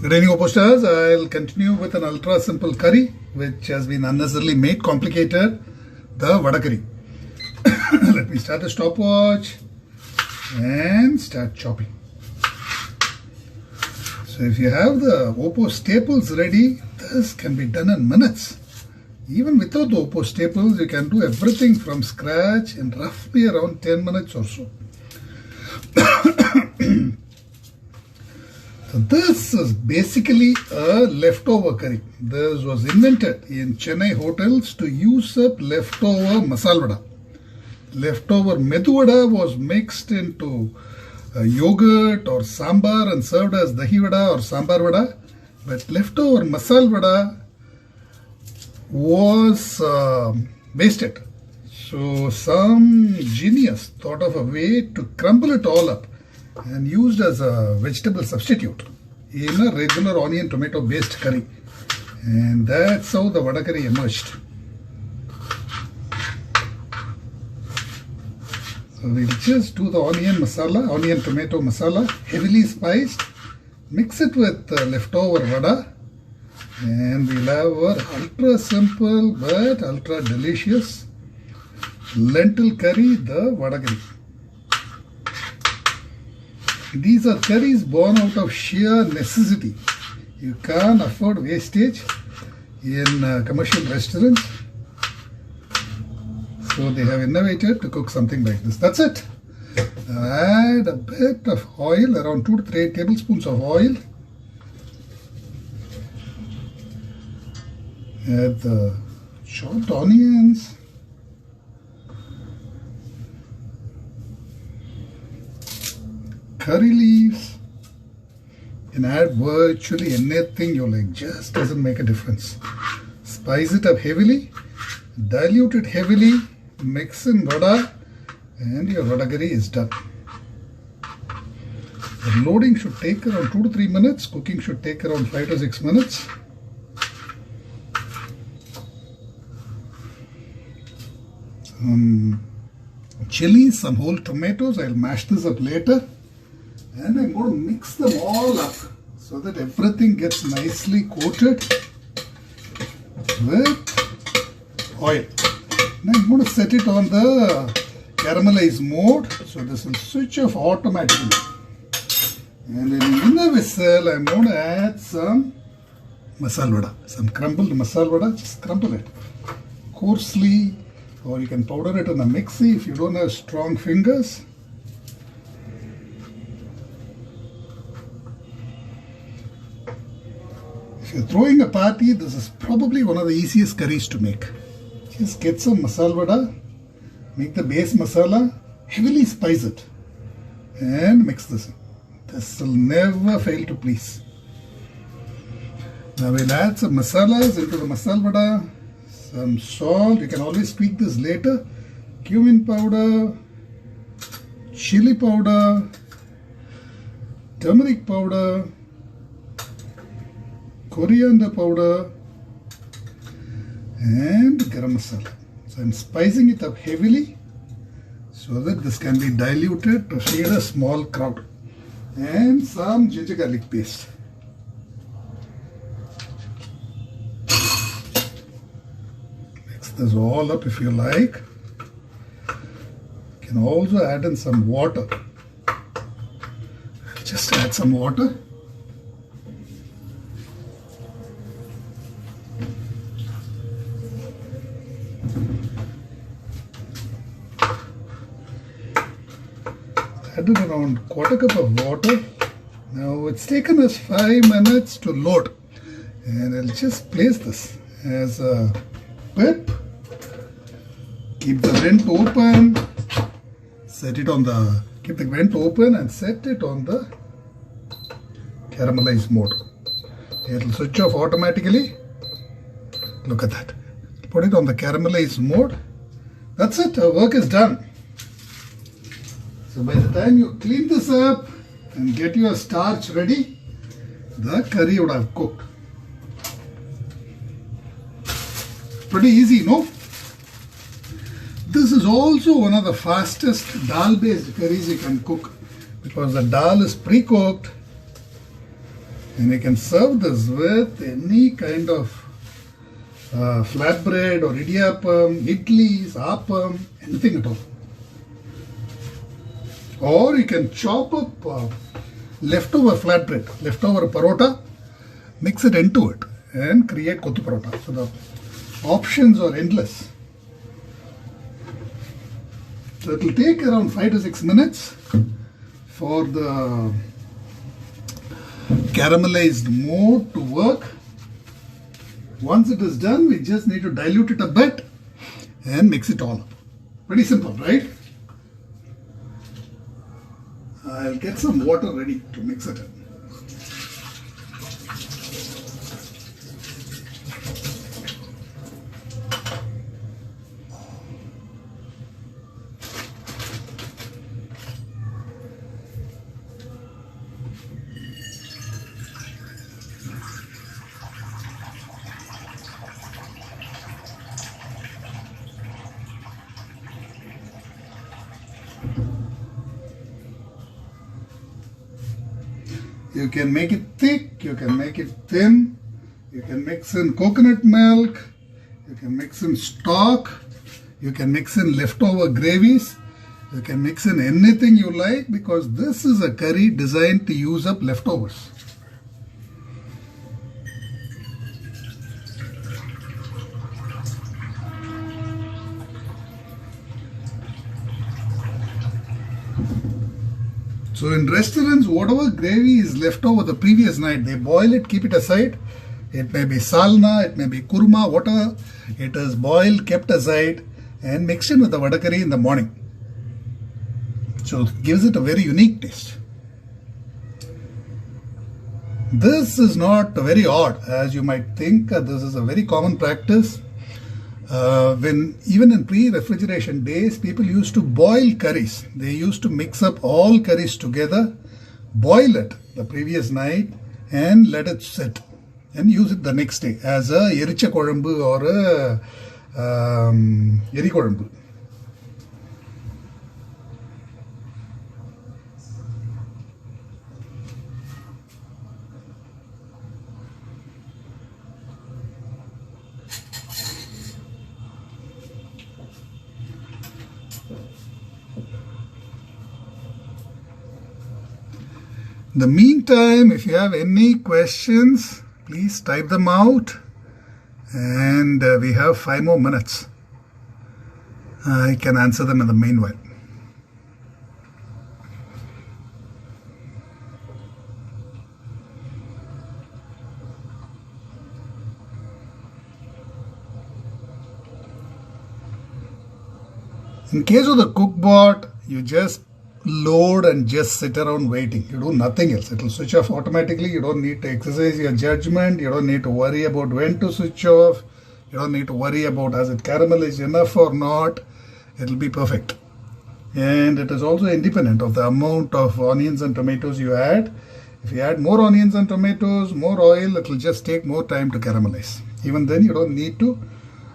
Good evening, OPOS stars. I'll continue with an ultra simple curry which has been unnecessarily made complicated, the Vada curry. Let me start the stopwatch and start chopping. So if you have the OPOS staples ready, this can be done in minutes. Even without the OPOS staples, you can do everything from scratch in roughly around 10 minutes or so. So this is basically a leftover curry. This was invented in Chennai hotels to use up leftover masala vada. Leftover medu vada was mixed into yogurt or sambar and served as dahi vada or sambar vada. But leftover masala vada was wasted. So some genius thought of a way to crumble it all up and used as a vegetable substitute in a regular onion tomato based curry, and that's how the Vada curry emerged. So we'll just do the onion tomato masala, heavily spiced, mix it with leftover vada, and we'll have our ultra simple but ultra delicious lentil curry, the Vada curry. These are curries born out of sheer necessity. You can't afford wastage in commercial restaurants. So they have innovated to cook something like this. That's it. Add a bit of oil, around 2 to 3 tablespoons of oil. Add the chopped onions. Curry leaves. You can add virtually anything you like, just doesn't make a difference. Spice it up heavily, dilute it heavily, mix in vada, and your vada curry is done. The loading should take around 2 to 3 minutes, cooking should take around 5 to 6 minutes. Some chilies, some whole tomatoes, I'll mash this up later. And I'm going to mix them all up so that everything gets nicely coated with oil. Now I'm going to set it on the caramelize mode, so this will switch off automatically. And in the whistle, I'm going to add some masala vada, some crumbled masala vada. Just crumble it coarsely, or you can powder it in a mixie if you don't have strong fingers. If you're throwing a party, this is probably one of the easiest curries to make. Just get some masala vada, make the base masala, heavily spice it, and mix this in. This will never fail to please. Now we'll add some masalas into the masala vada, some salt, you can always tweak this later, cumin powder, chili powder, turmeric powder, coriander powder, and garam masala. So I'm spicing it up heavily so that this can be diluted to feed a small crowd. And some ginger garlic paste. Mix this all up if you like. You can also add in some water. Just add some water. Added around quarter cup of water. Now it's taken us 5 minutes to load, and I'll just place this as a whip. Keep the vent open. Keep the vent open and set it on the caramelize mode. It'll switch off automatically. Look at that. Put it on the caramelize mode. That's it. Our work is done. So by the time you clean this up and get your starch ready, the curry would have cooked. Pretty easy, no? This is also one of the fastest dal based curries you can cook because the dal is pre-cooked And you can serve this with any kind of flatbread or idiyappam, idlis, appam, anything at all. Or you can chop up leftover flatbread, leftover parota, mix it into it and create kottu parota. So the options are endless. So it will take around 5 to 6 minutes for the caramelized mode to work. Once it is done, we just need to dilute it a bit and mix it all up. Pretty simple, right? I'll get some water ready to mix it in. You can make it thick, you can make it thin, you can mix in coconut milk, you can mix in stock, you can mix in leftover gravies, you can mix in anything you like, because this is a curry designed to use up leftovers. So in restaurants, whatever gravy is left over the previous night, they boil it, keep it aside. It may be salna, it may be kurma, whatever. It is boiled, kept aside and mixed in with the vada curry in the morning. So it gives it a very unique taste. This is not very odd, as you might think. This is a very common practice. When even in pre-refrigeration days, people used to boil curries. They used to mix up all curries together, boil it the previous night and let it sit and use it the next day as a ericha korambu or a eri korambu. In the meantime, if you have any questions, please type them out, and we have 5 more minutes. I can answer them in the meanwhile. In case of the cookbot, you just load and just sit around waiting. You do nothing else. It will switch off automatically. You don't need to exercise your judgment. You don't need to worry about when to switch off. You don't need to worry about has it caramelized enough or not. It will be perfect. And it is also independent of the amount of onions and tomatoes you add. If you add more onions and tomatoes, more oil, it will just take more time to caramelize. Even then, you don't need to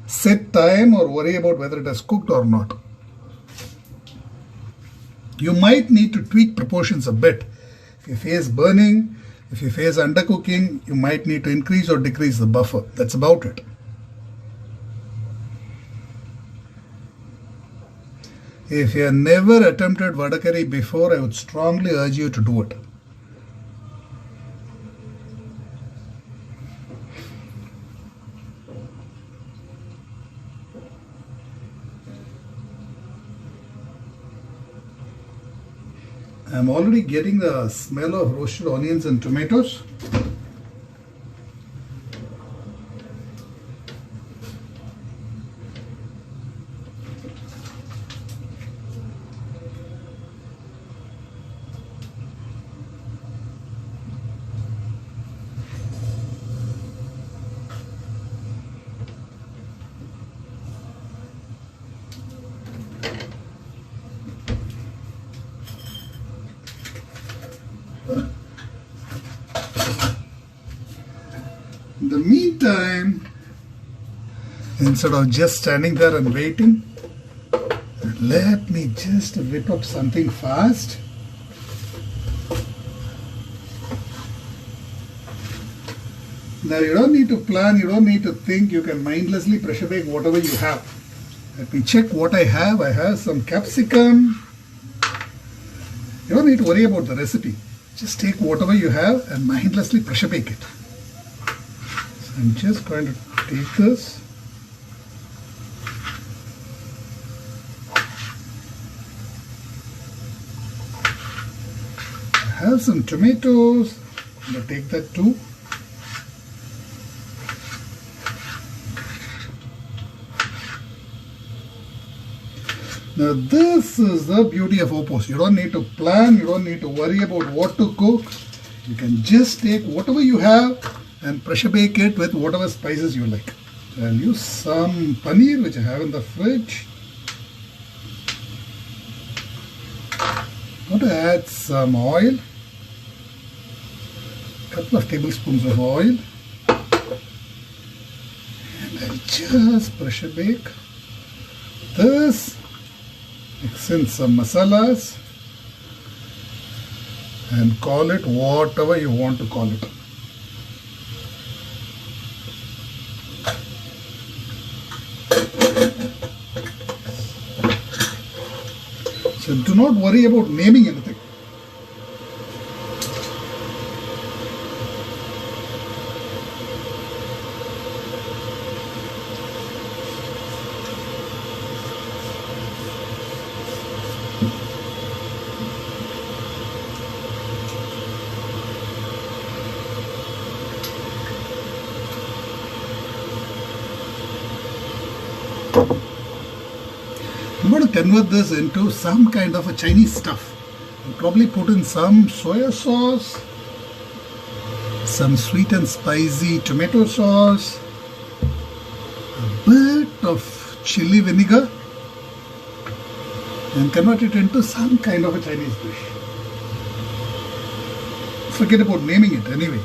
set time or worry about whether it has cooked or not. You might need to tweak proportions a bit. If you face burning, if you face undercooking, you might need to increase or decrease the buffer. That's about it. If you have never attempted vada curry before, I would strongly urge you to do it. I'm already getting the smell of roasted onions and tomatoes. In the meantime, instead of just standing there and waiting, let me just whip up something fast. Now you don't need to plan, you don't need to think, you can mindlessly pressure bake whatever you have. Let me check what I have. I have some capsicum. You don't need to worry about the recipe. Just take whatever you have and mindlessly pressure bake it. So I'm just going to take this. I have some tomatoes. I'm going to take that too. Now this is the beauty of OPOS. You don't need to plan, you don't need to worry about what to cook. You can just take whatever you have and pressure bake it with whatever spices you like. So I'll use some paneer which I have in the fridge. I'm going to add some oil. Couple of tablespoons of oil. And I'll just pressure bake this. Mix in some masalas and call it whatever you want to call it. So do not worry about naming anything. I'm going to convert this into some kind of a Chinese stuff. I'll probably put in some soya sauce, some sweet and spicy tomato sauce, a bit of chili vinegar, and convert it into some kind of a Chinese dish. Forget about naming it anyway.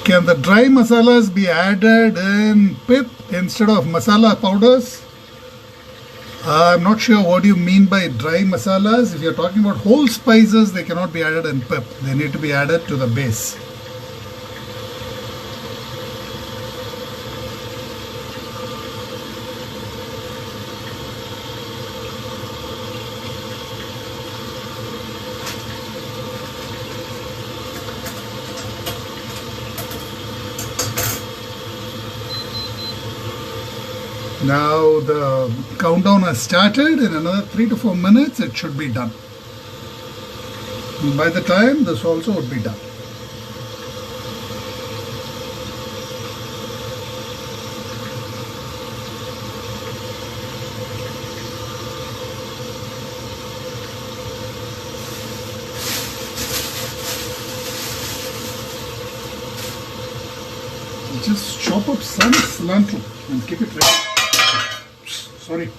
Can the dry masalas be added in pip instead of masala powders? I'm not sure what you mean by dry masalas. If you're talking about whole spices, they cannot be added in pip. They need to be added to the base. Now the countdown has started. In another 3 to 4 minutes it should be done. And by the time this also would be done. Just chop up some cilantro and keep it ready. Sorry.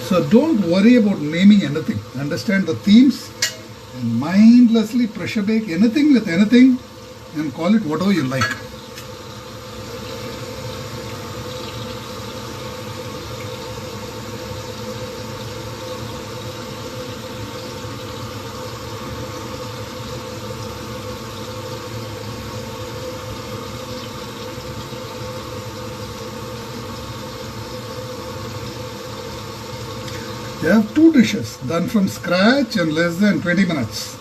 So don't worry about naming anything. Understand the themes and mindlessly pressure bake anything with anything and call it whatever you like. You have 2 dishes done from scratch in less than 20 minutes.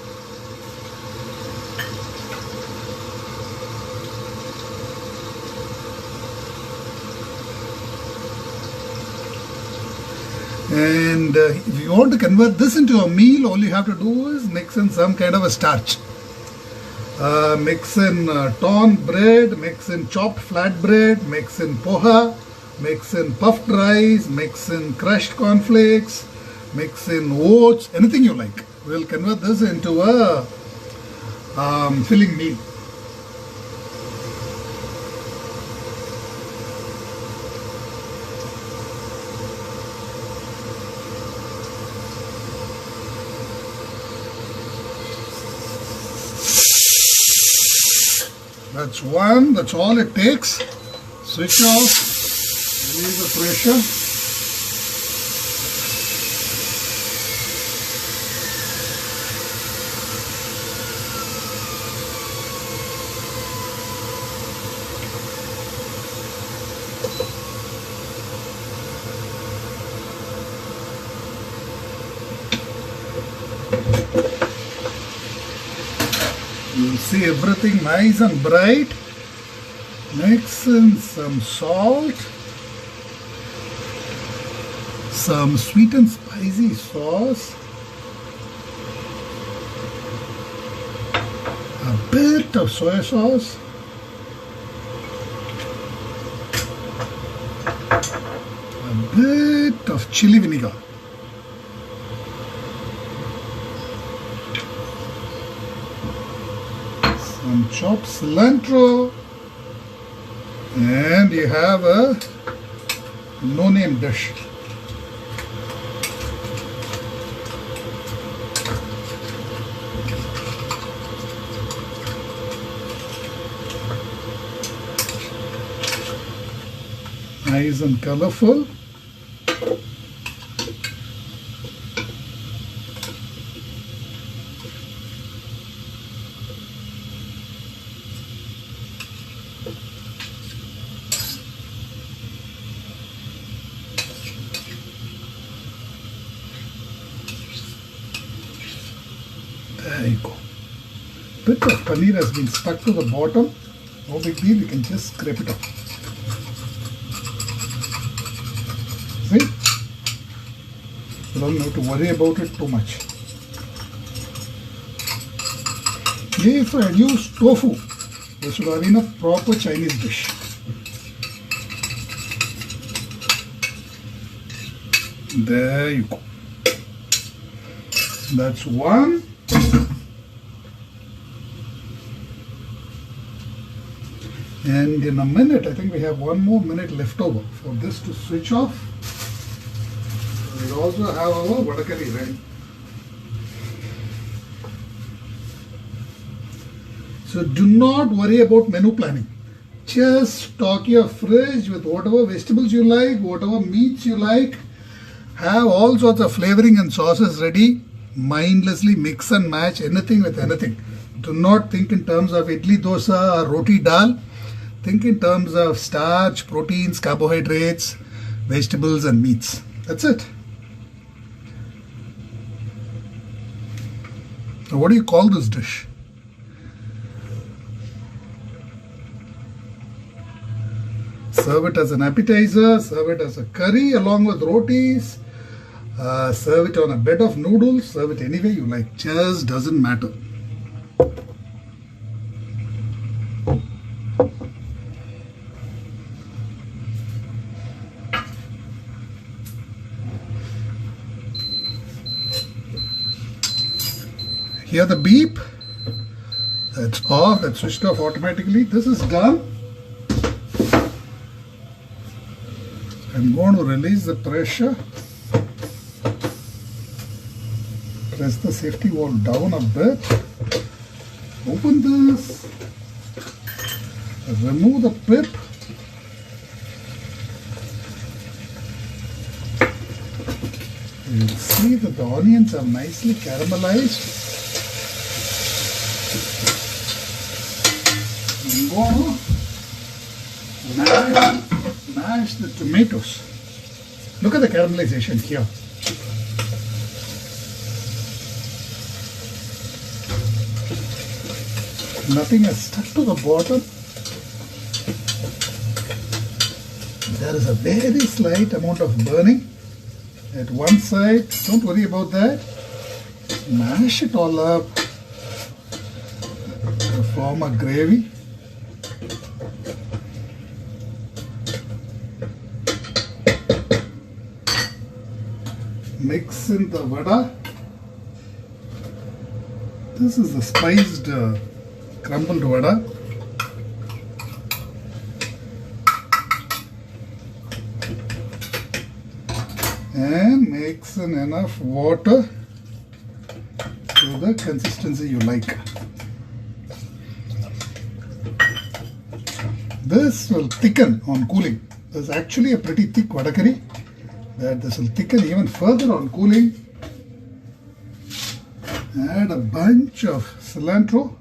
And if you want to convert this into a meal, all you have to do is mix in some kind of a starch. Mix in torn bread, mix in chopped flat bread, mix in poha, mix in puffed rice, mix in crushed cornflakes, mix in oats, anything you like. We'll convert this into a filling meal. That's one, that's all it takes. Switch off, release the pressure. You'll see everything nice and bright. Mix in some salt, some sweet and spicy sauce, a bit of soy sauce, a bit of chili vinegar, some chopped cilantro, and you have a no-name dish. Nice and colorful. There you go. Bit of paneer has been stuck to the bottom. No big deal, you can just scrape it off. See? You don't have to worry about it too much. If I had used tofu, this would have been a proper Chinese dish. There you go. That's one. And in a minute, I think we have 1 more minute left over for this to switch off. We'll also have our Vada Kari ready. So do not worry about menu planning. Just stock your fridge with whatever vegetables you like, whatever meats you like. Have all sorts of flavoring and sauces ready. Mindlessly mix and match anything with anything. Do not think in terms of idli, dosa or roti dal. Think in terms of starch, proteins, carbohydrates, vegetables and meats. That's it. So what do you call this dish? Serve it as an appetizer, serve it as a curry along with rotis, serve it on a bed of noodles, serve it any way you like, just doesn't matter. Hear the beep? That's off, that's switched off automatically. This is done. I'm going to release the pressure. Press the safety valve down a bit. Open this. Remove the pip. You'll see that the onions are nicely caramelized. I'm going to mash the tomatoes. Look at the caramelization here. Nothing has stuck to the bottom. There is a very slight amount of burning at one side. Don't worry about that. Mash it all up to form a gravy. Mix in the vada. This is the spiced crumbled vada. And mix in enough water to the consistency you like. This will thicken on cooling. There's actually a pretty thick vada curry that this will thicken even further on cooling. Add a bunch of cilantro.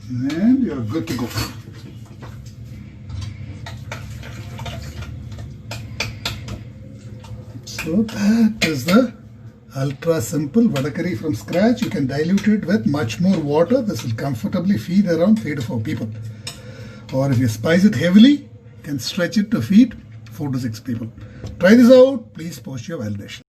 And you're good to go. So that is the ultra simple vada curry from scratch. You can dilute it with much more water. This will comfortably feed around 3 to 4 people. Or if you spice it heavily, you can stretch it to feed 4 to 6 people. Try this out. Please post your validation.